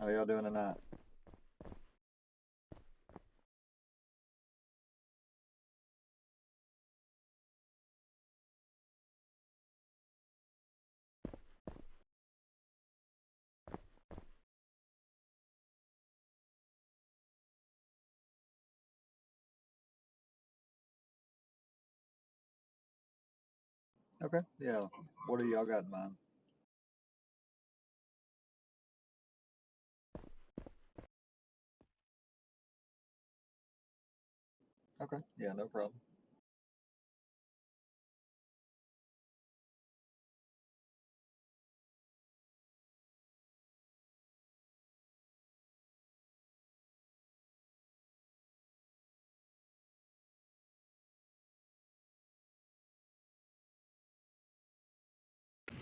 How y'all doing tonight? Okay, yeah. What do y'all got in mind? Okay, yeah, no problem.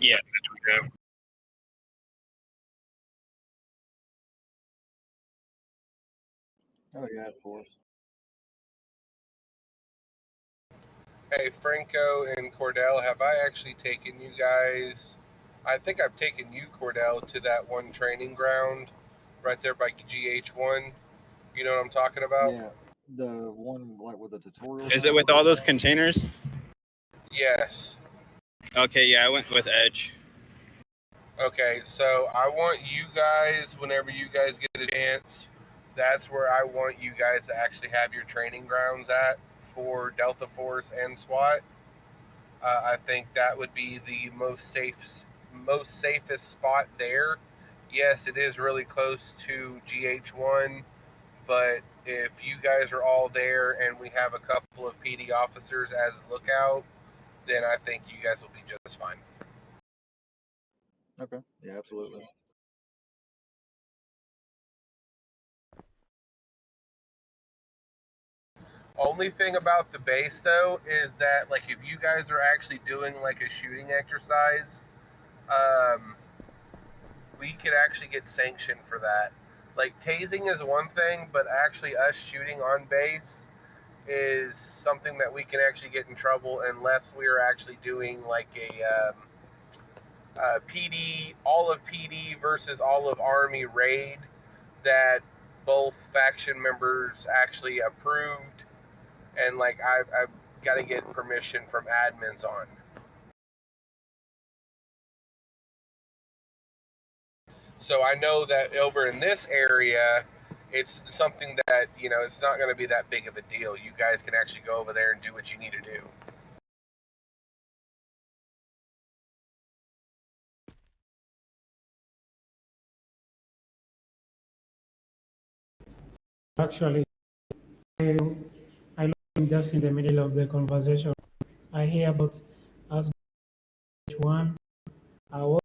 Yeah. Oh yeah, of course. Hey, Franco and Cordell, have I actually taken you guys? I think I've taken you, Cordell, to that one training ground right there by GH1. You know what I'm talking about? Yeah, the one like with the tutorial Is it center. with all those containers? Yes. Okay, yeah, I went with Edge. Okay, so I want you guys, whenever you guys get a chance, that's where I want you guys to actually have your training grounds at for Delta Force and SWAT. I think that would be the most safest spot there. Yes, it is really close to GH1, but if you guys are all there and we have a couple of PD officers as a lookout, then I think you guys will be just fine. Okay, yeah, absolutely. Only thing about the base though is that like if you guys are actually doing like a shooting exercise, um, we could actually get sanctioned for that. Like tasing is one thing, but actually us shooting on base is something that we can actually get in trouble unless we are actually doing like a PD, all of PD versus all of Army raid that both faction members actually approved, and like I've got to get permission from admins on. So I know that over in this area, it's something that it's not going to be that big of a deal. You guys can actually go over there and do what you need to do. Actually, I, I am just in the middle of the conversation. I hear about us one. What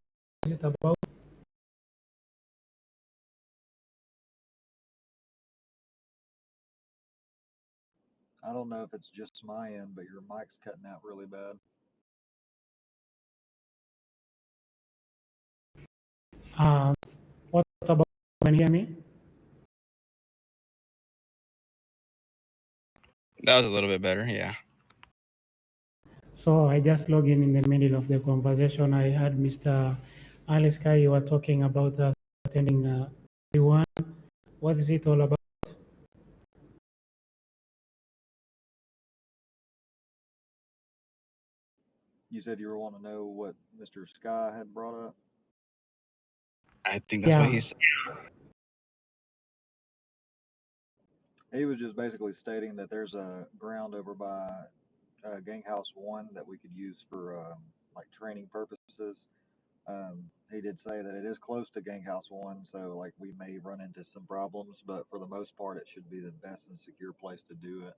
is it about? I don't know if it's just my end, but your mic's cutting out really bad. Uh, what about? Can you hear me? That was a little bit better, yeah. So I just log in the middle of the conversation. I heard Mr. Aliska, you were talking about us attending one. What is it all about? You said you were wanting to know what Mr. Sky had brought up. I think that's what Yeah. he said. He was just basically stating that there's a ground over by Gang House One that we could use for like training purposes. He did say that it is close to Gang House One, so like we may run into some problems, but for the most part, it should be the best and secure place to do it.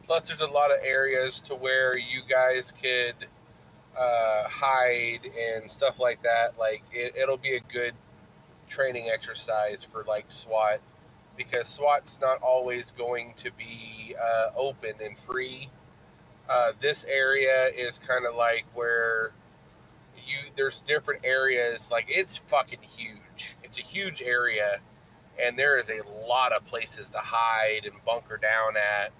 Plus, there's a lot of areas to where you guys could hide and stuff like that. Like it'll be a good training exercise for like SWAT, because SWAT's not always going to be open and free. This area is kind of like where there's different areas. Like it's fucking huge. It's a huge area, and there is a lot of places to hide and bunker down at.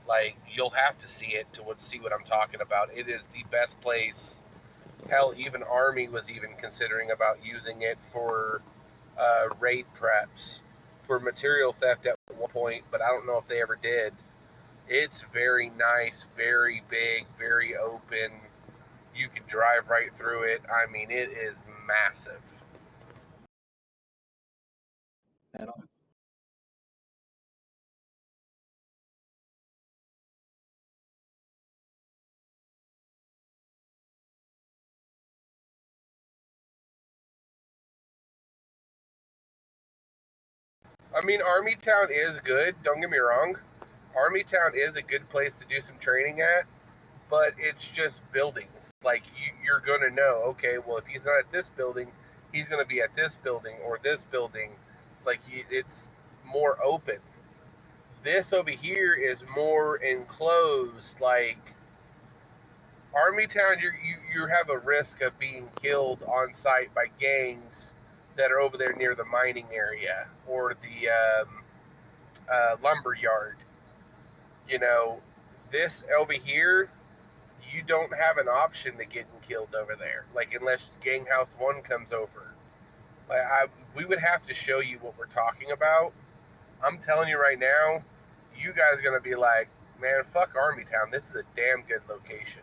Like you'll have to see it to see what I'm talking about. It is the best place Hell, even Army was even considering about using it for raid preps for material theft at one point, but I don't know if they ever did. It's very nice, very big, very open. You can drive right through it. I mean, it is massive. And I mean, Armytown is good. Don't get me wrong. Armytown is a good place to do some training at, but it's just buildings. Like, you're going to know, okay, well, if he's not at this building, he's going to be at this building or this building. Like, it's more open. This over here is more enclosed. Like, Armytown, you have a risk of being killed on site by gangs that are over there near the mining area or the lumber yard. You know, this over here, you don't have an option to getting killed over there. Like, unless Gang House 1 comes over. Like, we would have to show you what we're talking about. I'm telling you right now, you guys are going to be like, man, fuck Armytown. This is a damn good location.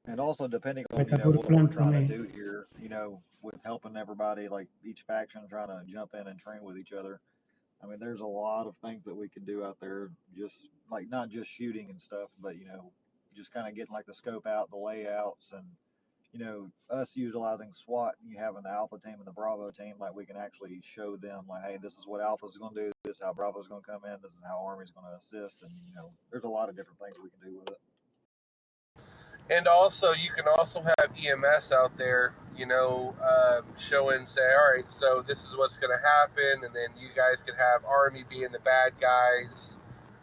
and also depending on, Like a what good we're plan for trying to me. do here, with helping everybody, like each faction trying to jump in and train with each other. I mean, there's a lot of things that we could do out there, just like not just shooting and stuff, but just kind of getting like the scope out, the layouts, and us utilizing SWAT. You having the Alpha team and the Bravo team, like we can actually show them, like, hey, this is what Alpha's going to do. This is how Bravo's going to come in. This is how Army's going to assist, and there's a lot of different things we can do with it. And also, you can also have EMS out there, show and say, all right, so this is what's going to happen. And then you guys could have Army being the bad guys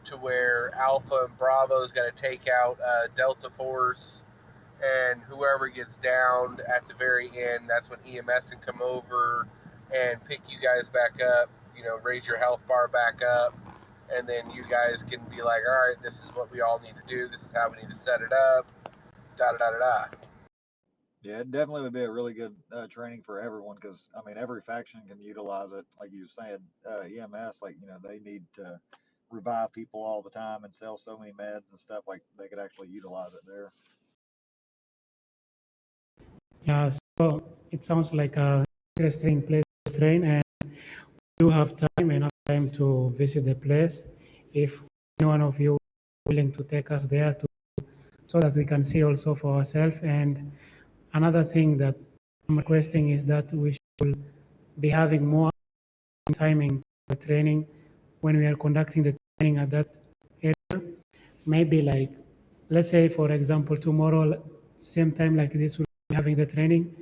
to where Alpha and Bravo is going to take out Delta Force. And whoever gets downed at the very end, that's when EMS can come over and pick you guys back up, raise your health bar back up. And then you guys can be like, all right, this is what we all need to do. This is how we need to set it up. Da da da da da. Yeah, it definitely would be a really good training for everyone because I mean every faction can utilize it. Like you said, EMS, like they need to revive people all the time and sell so many meds and stuff. Like they could actually utilize it there. Yeah, so it sounds like a interesting place to train, and you have enough time to visit the place. If any one of you is willing to take us there so that we can see also for ourselves. And another thing that I'm requesting is that we should be having more timing for the training when we are conducting the training at that area. Maybe like, let's say for example, tomorrow, same time like this, we'll be having the training.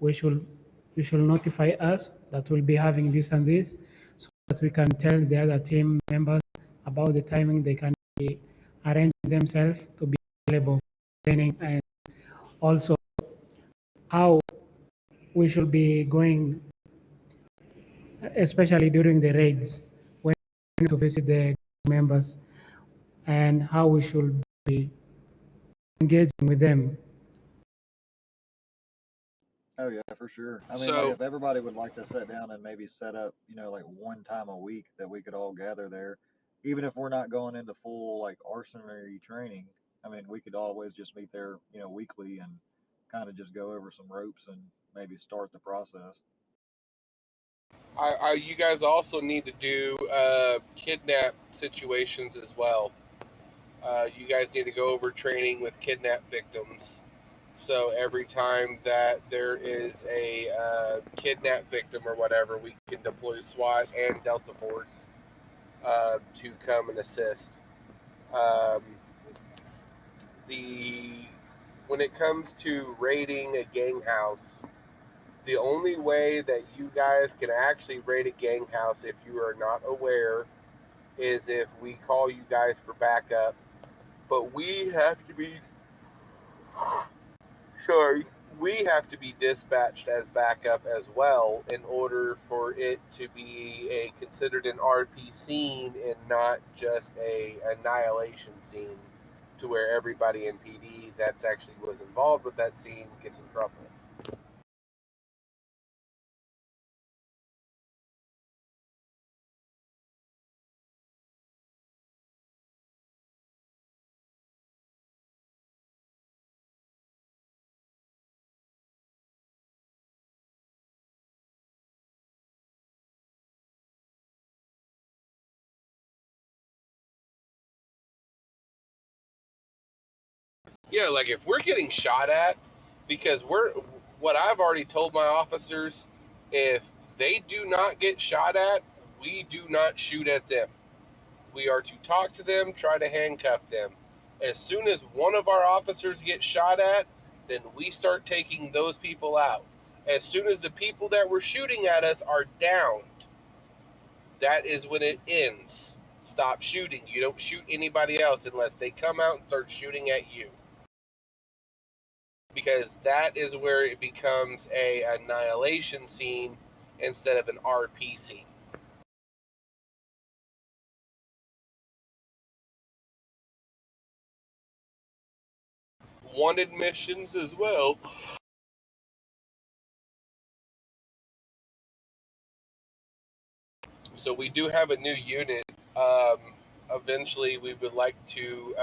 You should notify us that we'll be having this and this, so that we can tell the other team members about the timing. They can be arranging themselves to be available for training, and also how we should be going, especially during the raids when we to visit the members, and how we should be engaging with them. Oh yeah, for sure. I mean, like So if everybody would like to sit down and maybe set up, like one time a week that we could all gather there, even if we're not going into full like arsenary training. I mean, we could always just meet there, weekly and kind of just go over some ropes and maybe start the process. you guys also need to do kidnap situations as well. You guys need to go over training with kidnap victims. So every time that there is a kidnap victim or whatever, we can deploy SWAT and Delta Force to come and assist. Um, when it comes to raiding a gang house, the only way that you guys can actually raid a gang house, if you are not aware, is if we call you guys for backup. But we have to be sorry. we have to be dispatched as backup as well in order for it to be considered an RP scene and not just a annihilation scene to where everybody in PD that's actually was involved with that scene gets in trouble. Yeah, like if we're getting shot at, because what I've already told my officers, if they do not get shot at, we do not shoot at them. We are to talk to them, try to handcuff them. As soon as one of our officers gets shot at, then we start taking those people out. As soon as the people that were shooting at us are downed, that is when it ends. Stop shooting. You don't shoot anybody else unless they come out and start shooting at you. Because that is where it becomes a annihilation scene instead of an RP scene. Wanted missions as well. So we do have a new unit. Eventually, we would like to.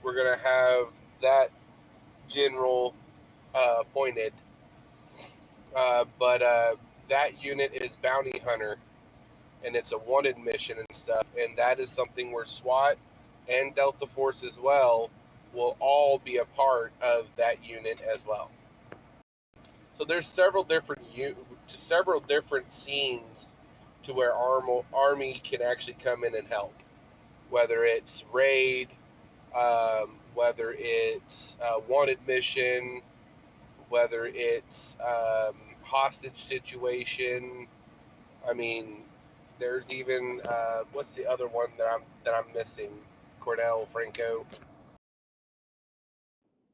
We're gonna have that general appointed, but that unit is bounty hunter, and it's a wanted mission and stuff. And that is something where SWAT and Delta Force as well will all be a part of that unit as well. So there's several different scenes to where Army can actually come in and help, whether it's raid, whether it's a wanted mission, whether it's hostage situation. I mean, there's even what's the other one that I'm missing? Cornell Franco.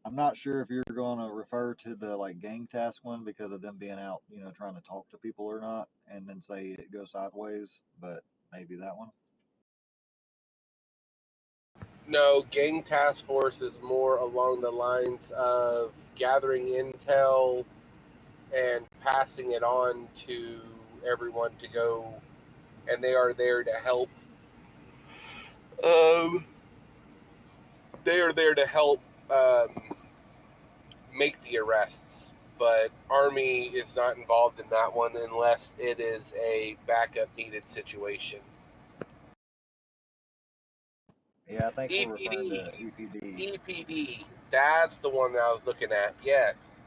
I'm not sure if you're going to refer to the like gang task one because of them being out, trying to talk to people or not, and then say it goes sideways, but maybe that one. No, gang task force is more along the lines of gathering intel and passing it on to everyone to go, and they are there to help. They are there to help make the arrests, but Army is not involved in that one unless it is a backup needed situation. Yeah, I think we're referring EPD, to EPD. EPD, that's the one that I was looking at. Yes,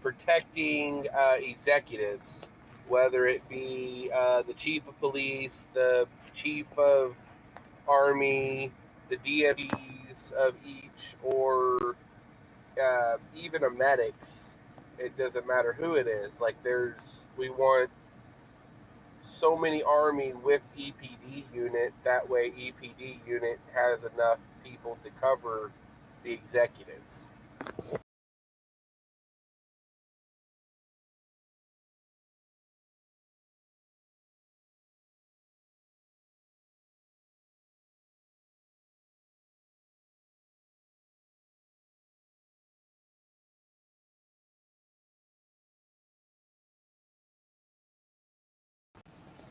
protecting executives, whether it be the chief of police, the chief of Army, the DFEs of each, or even a medics. It doesn't matter who it is. Like we want so many Army with EPD unit. That way, EPD unit has enough people to cover the executives.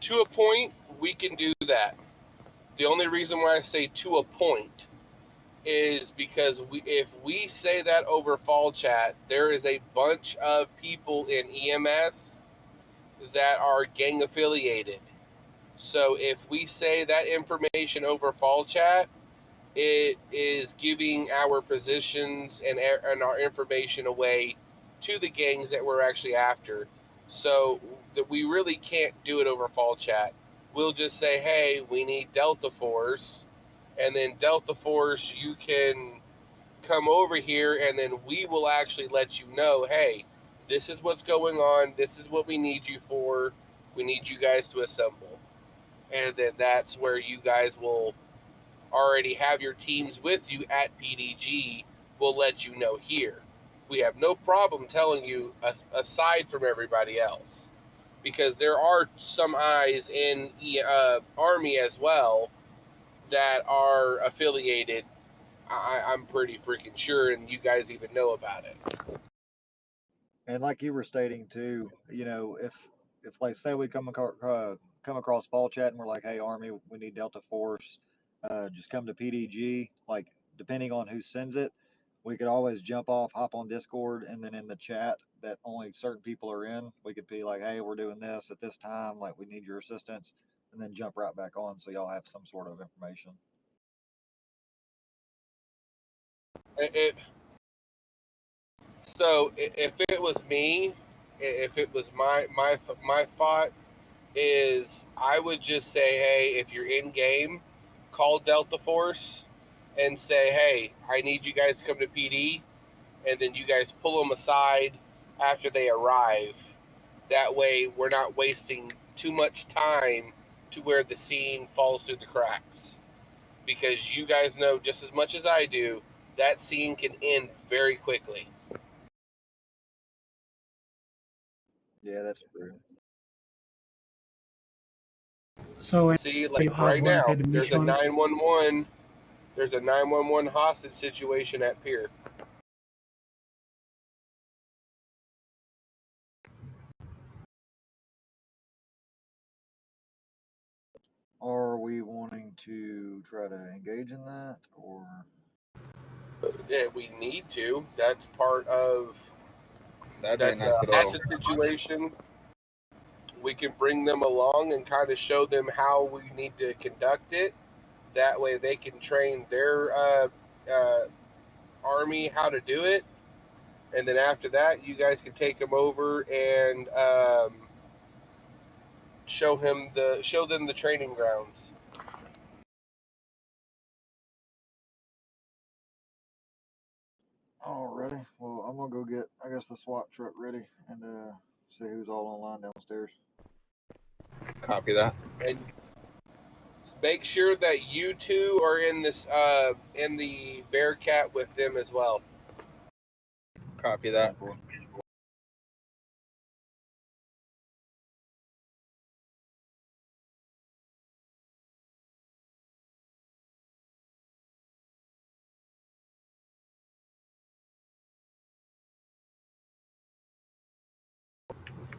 To a point, we can do that. The only reason why I say to a point is because if we say that over fall chat, there is a bunch of people in EMS that are gang affiliated. So if we say that information over fall chat, it is giving our positions and our information away to the gangs that we're actually after. So that we really can't do it over fall chat. We'll just say, hey, we need Delta Force, and then Delta Force, you can come over here, and then we will actually let you know, hey, this is what's going on. This is what we need you for. We need you guys to assemble. And then that's where you guys will already have your teams with you at PDG. We'll let you know here. we have no problem telling you aside from everybody else, because there are some eyes in Army as well that are affiliated. I'm pretty freaking sure, and you guys even know about it. And like you were stating too, if like say we come across Fall Chat and we're like, hey Army, we need Delta Force, just come to PDG. Like depending on who sends it, we could always jump off, hop on Discord, and then in the chat that only certain people are in, we could be like, hey, we're doing this at this time, like we need your assistance, and then jump right back on so y'all have some sort of information. So if it was me, if it was my thought is I would just say, hey, if you're in game, call Delta Force and say, hey, I need you guys to come to PD, and then you guys pull them aside after they arrive. That way we're not wasting too much time to where the scene falls through the cracks. Because you guys know just as much as I do, that scene can end very quickly. Yeah, that's true. So when See, you like have right now, wanted there's a mission, 911 hostage situation at Pier. Are we wanting to try to engage in that, or? Yeah, we need to. That's part of. That'd be a That's nice a little. hostage situation. We can bring them along and kind of show them how we need to conduct it. That way, they can train their army how to do it, and then after that, you guys can take them over and show them the training grounds. Alrighty. Well, I'm gonna go get, I guess, the SWAT truck ready and see who's all online downstairs. Copy that. And make sure that you two are in this in the Bearcat with them as well. Copy that.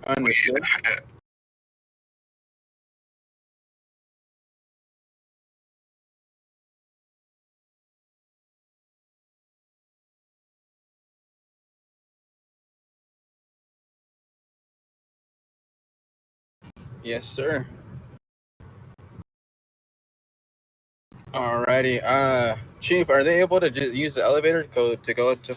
Understood. Yes, sir. Alrighty. Chief, are they able to just use the elevator to go to